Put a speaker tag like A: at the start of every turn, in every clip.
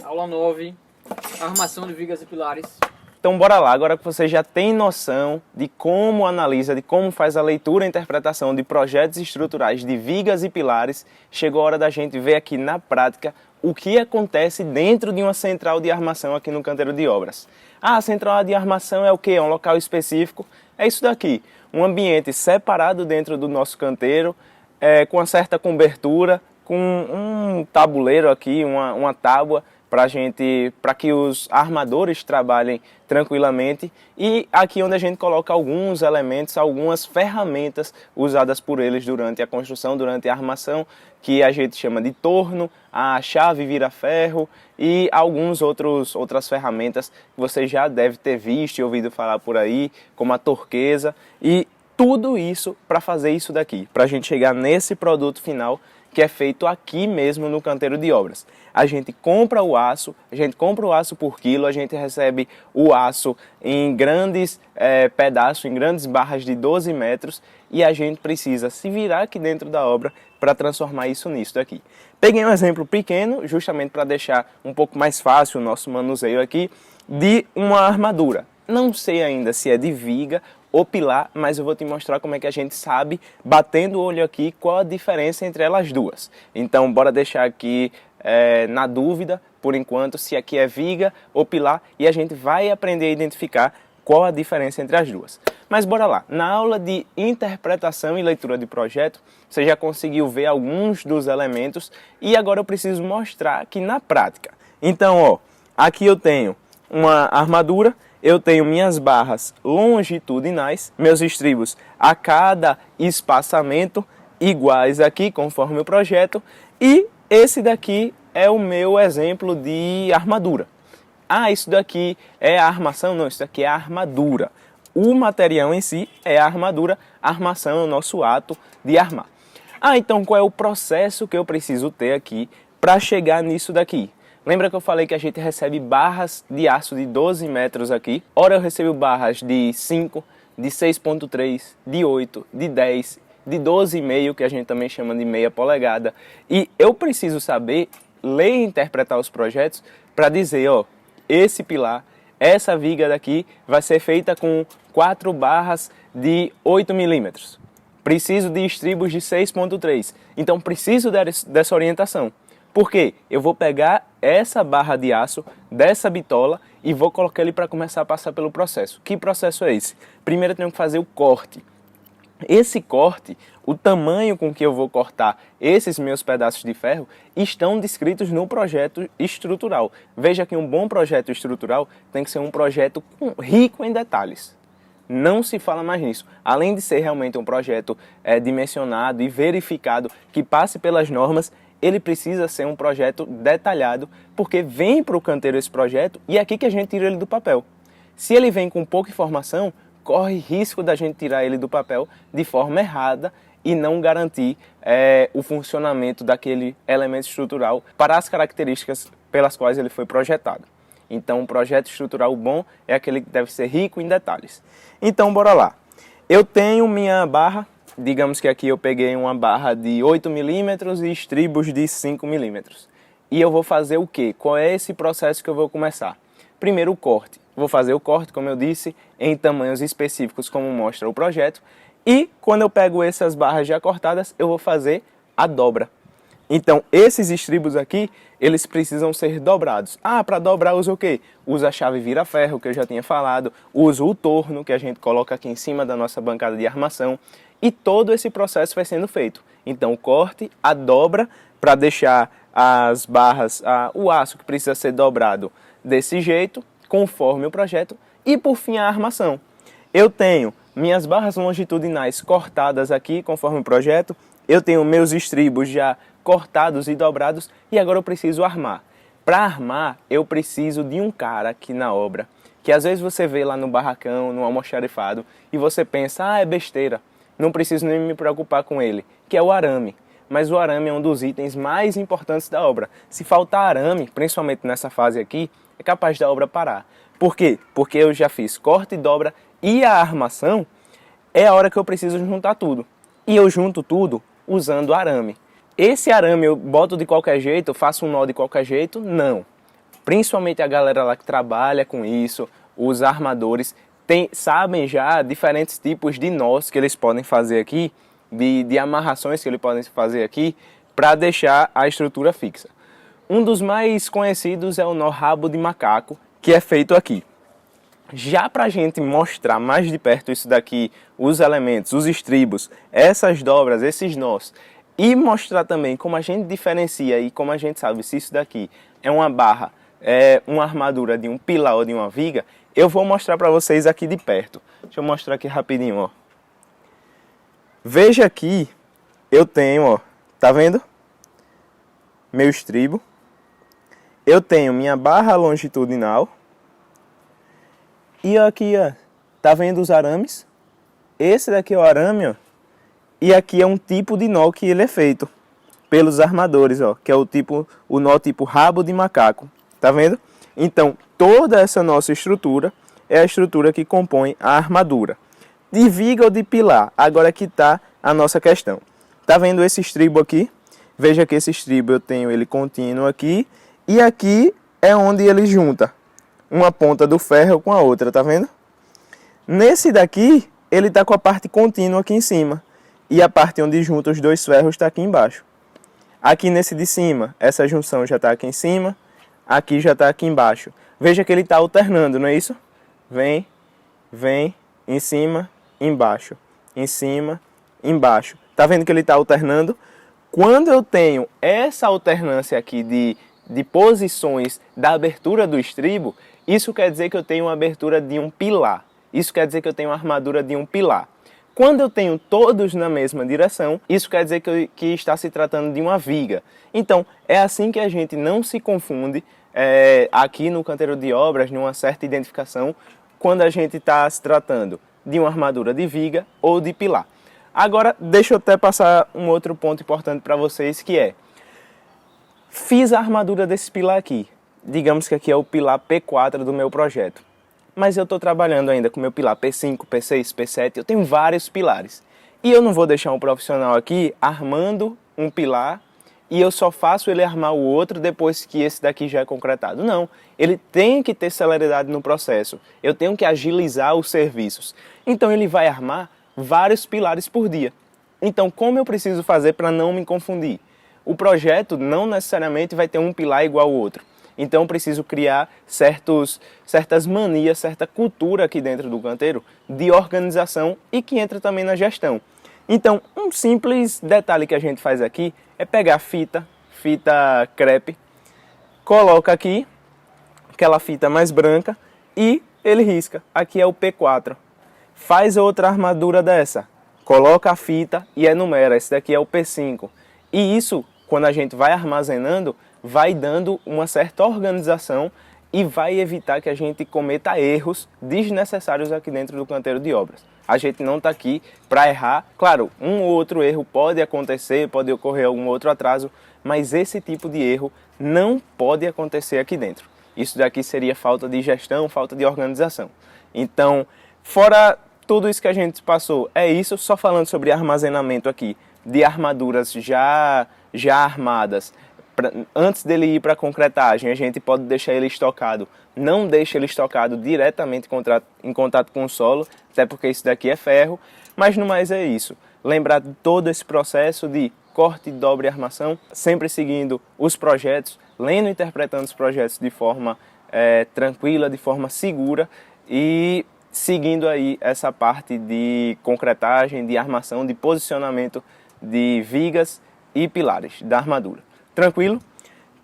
A: Aula 9, armação de vigas e pilares.
B: Então bora lá, agora que você já tem noção de como analisa, de como faz a leitura e interpretação de projetos estruturais de vigas e pilares, chegou a hora da gente ver aqui na prática o que acontece dentro de uma central de armação aqui no canteiro de obras. Ah, a central de armação é o quê? É um local específico? É isso daqui, um ambiente separado dentro do nosso canteiro, com uma certa cobertura, com um tabuleiro aqui, uma tábua, para que os armadores trabalhem tranquilamente, e aqui onde a gente coloca alguns elementos, algumas ferramentas usadas por eles durante a construção, durante a armação, que a gente chama de torno, a chave vira-ferro e outras ferramentas que você já deve ter visto e ouvido falar por aí, como a torqueza, e tudo isso para fazer isso daqui, para a gente chegar nesse produto final que é feito aqui mesmo no canteiro de obras. A gente compra o aço por quilo, a gente recebe o aço em grandes pedaços, em grandes barras de 12 metros, e a gente precisa se virar aqui dentro da obra para transformar isso nisso daqui. Peguei um exemplo pequeno, justamente para deixar um pouco mais fácil o nosso manuseio aqui, de uma armadura. Não sei ainda se é de viga ou pilar, mas eu vou te mostrar como é que a gente sabe, batendo o olho aqui, qual a diferença entre elas duas. Então, bora deixar aqui na dúvida, por enquanto, se aqui é viga ou pilar, e a gente vai aprender a identificar qual a diferença entre as duas. Mas bora lá. Na aula de interpretação e leitura de projeto, você já conseguiu ver alguns dos elementos, e agora eu preciso mostrar aqui na prática. Então, ó, aqui eu tenho uma armadura, eu tenho minhas barras longitudinais, meus estribos a cada espaçamento iguais aqui, conforme o projeto, e esse daqui é o meu exemplo de armadura. Ah, isso daqui é a armação? Não, isso daqui é a armadura. O material em si é a armadura, a armação é o nosso ato de armar. Ah, então qual é o processo que eu preciso ter aqui para chegar nisso daqui? Lembra que eu falei que a gente recebe barras de aço de 12 metros aqui? Ora eu recebo barras de 5, de 6.3, de 8, de 10, de 12,5, que a gente também chama de meia polegada. E eu preciso saber ler e interpretar os projetos para dizer, ó, esse pilar, essa viga daqui vai ser feita com 4 barras de 8 milímetros. Preciso de estribos de 6.3. Então preciso dessa orientação. Por quê? Eu vou pegar essa barra de aço dessa bitola e vou colocar ele para começar a passar pelo processo. Que processo é esse? Primeiro eu tenho que fazer o corte. Esse corte, o tamanho com que eu vou cortar esses meus pedaços de ferro, estão descritos no projeto estrutural. Veja que um bom projeto estrutural tem que ser um projeto rico em detalhes. Não se fala mais nisso. Além de ser realmente um projeto dimensionado e verificado, que passe pelas normas, ele precisa ser um projeto detalhado, porque vem para o canteiro esse projeto e é aqui que a gente tira ele do papel. Se ele vem com pouca informação, corre risco da gente tirar ele do papel de forma errada e não garantir o funcionamento daquele elemento estrutural para as características pelas quais ele foi projetado. Então, um projeto estrutural bom é aquele que deve ser rico em detalhes. Então, bora lá. Eu tenho minha barra. Digamos que aqui eu peguei uma barra de 8 milímetros e estribos de 5 milímetros. E eu vou fazer o quê? Qual é esse processo que eu vou começar? Primeiro o corte. Vou fazer o corte, como eu disse, em tamanhos específicos, como mostra o projeto. E quando eu pego essas barras já cortadas, eu vou fazer a dobra. Então, esses estribos aqui, eles precisam ser dobrados. Ah, para dobrar usa o quê? Usa a chave vira-ferro, que eu já tinha falado. Usa o torno, que a gente coloca aqui em cima da nossa bancada de armação. E todo esse processo vai sendo feito. Então, o corte, a dobra, para deixar as barras, o aço que precisa ser dobrado desse jeito, conforme o projeto. E, por fim, a armação. Eu tenho minhas barras longitudinais cortadas aqui, conforme o projeto. Eu tenho meus estribos já cortados e dobrados. E agora eu preciso armar. Para armar, eu preciso de um cara aqui na obra, que às vezes você vê lá no barracão, no almoxarifado, e você pensa, é besteira. Não preciso nem me preocupar com ele, que é o arame. Mas o arame é um dos itens mais importantes da obra. Se faltar arame, principalmente nessa fase aqui, é capaz da obra parar. Por quê? Porque eu já fiz corte, dobra e a armação, é a hora que eu preciso juntar tudo. E eu junto tudo usando arame. Esse arame eu boto de qualquer jeito, eu faço um nó de qualquer jeito? Não. principalmente a galera lá que trabalha com isso, os armadores, sabem já diferentes tipos de nós que eles podem fazer aqui, de amarrações que eles podem fazer aqui, para deixar a estrutura fixa. Um dos mais conhecidos é o nó rabo de macaco, que é feito aqui. Já para a gente mostrar mais de perto isso daqui, os elementos, os estribos, essas dobras, esses nós, e mostrar também como a gente diferencia e como a gente sabe se isso daqui é uma barra, é uma armadura de um pilar ou de uma viga, eu vou mostrar para vocês aqui de perto. Deixa eu mostrar aqui rapidinho, ó. Veja aqui, eu tenho, ó, tá vendo? Meu estribo. Eu tenho minha barra longitudinal. E aqui, ó, tá vendo os arames? Esse daqui é o arame, ó. E aqui é um tipo de nó que ele é feito pelos armadores, ó, que é o nó tipo rabo de macaco. Tá vendo? Então, toda essa nossa estrutura é a estrutura que compõe a armadura. De viga ou de pilar? Agora aqui tá a nossa questão. Tá vendo esse estribo aqui? Veja que esse estribo eu tenho ele contínuo aqui. E aqui é onde ele junta uma ponta do ferro com a outra, tá vendo? Nesse daqui, ele tá com a parte contínua aqui em cima. E a parte onde junta os dois ferros está aqui embaixo. Aqui nesse de cima, essa junção já está aqui em cima. Aqui já está aqui embaixo. Veja que ele está alternando, não é isso? Vem, em cima, embaixo. Em cima, embaixo. Tá vendo que ele está alternando? Quando eu tenho essa alternância aqui de posições da abertura do estribo, isso quer dizer que eu tenho uma abertura de um pilar. Isso quer dizer que eu tenho uma armadura de um pilar. Quando eu tenho todos na mesma direção, isso quer dizer que está se tratando de uma viga. Então, é assim que a gente não se confunde aqui no canteiro de obras, numa certa identificação, quando a gente está se tratando de uma armadura de viga ou de pilar. Agora, deixa eu até passar um outro ponto importante para vocês, que é: fiz a armadura desse pilar aqui. Digamos que aqui é o pilar P4 do meu projeto. Mas eu estou trabalhando ainda com o meu pilar P5, P6, P7, eu tenho vários pilares. E eu não vou deixar um profissional aqui armando um pilar e eu só faço ele armar o outro depois que esse daqui já é concretado. Não, ele tem que ter celeridade no processo, eu tenho que agilizar os serviços. Então ele vai armar vários pilares por dia. Então como eu preciso fazer para não me confundir? O projeto não necessariamente vai ter um pilar igual ao outro. Então eu preciso criar certas manias, certa cultura aqui dentro do canteiro de organização e que entra também na gestão. Então um simples detalhe que a gente faz aqui é pegar fita crepe, coloca aqui aquela fita mais branca e ele risca. Aqui é o P4. Faz outra armadura dessa, coloca a fita e enumera. Esse daqui é o P5. E isso, quando a gente vai armazenando, vai dando uma certa organização e vai evitar que a gente cometa erros desnecessários aqui dentro do canteiro de obras. A gente não está aqui para errar. Claro, um ou outro erro pode acontecer, pode ocorrer algum outro atraso, mas esse tipo de erro não pode acontecer aqui dentro. Isso daqui seria falta de gestão, falta de organização. Então, fora tudo isso que a gente passou, é isso, só falando sobre armazenamento aqui, de armaduras já armadas. Antes dele ir para a concretagem, a gente pode deixar ele estocado. Não deixe ele estocado diretamente em contato com o solo, até porque isso daqui é ferro. Mas no mais é isso. Lembrar de todo esse processo de corte, dobra e armação, sempre seguindo os projetos, lendo e interpretando os projetos de forma tranquila, de forma segura e seguindo aí essa parte de concretagem, de armação, de posicionamento de vigas e pilares da armadura. Tranquilo?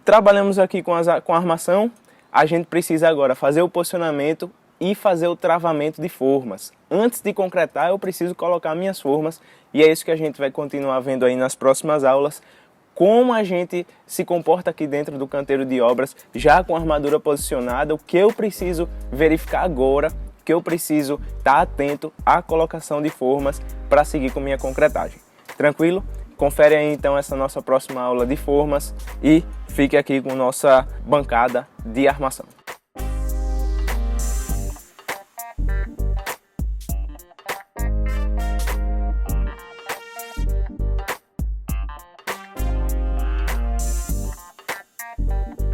B: Trabalhamos aqui com a armação, a gente precisa agora fazer o posicionamento e fazer o travamento de formas. Antes de concretar, eu preciso colocar minhas formas e é isso que a gente vai continuar vendo aí nas próximas aulas, como a gente se comporta aqui dentro do canteiro de obras, já com a armadura posicionada, o que eu preciso verificar agora, que eu preciso estar atento à colocação de formas para seguir com minha concretagem. Tranquilo? Confere aí então essa nossa próxima aula de formas e fique aqui com nossa bancada de armação.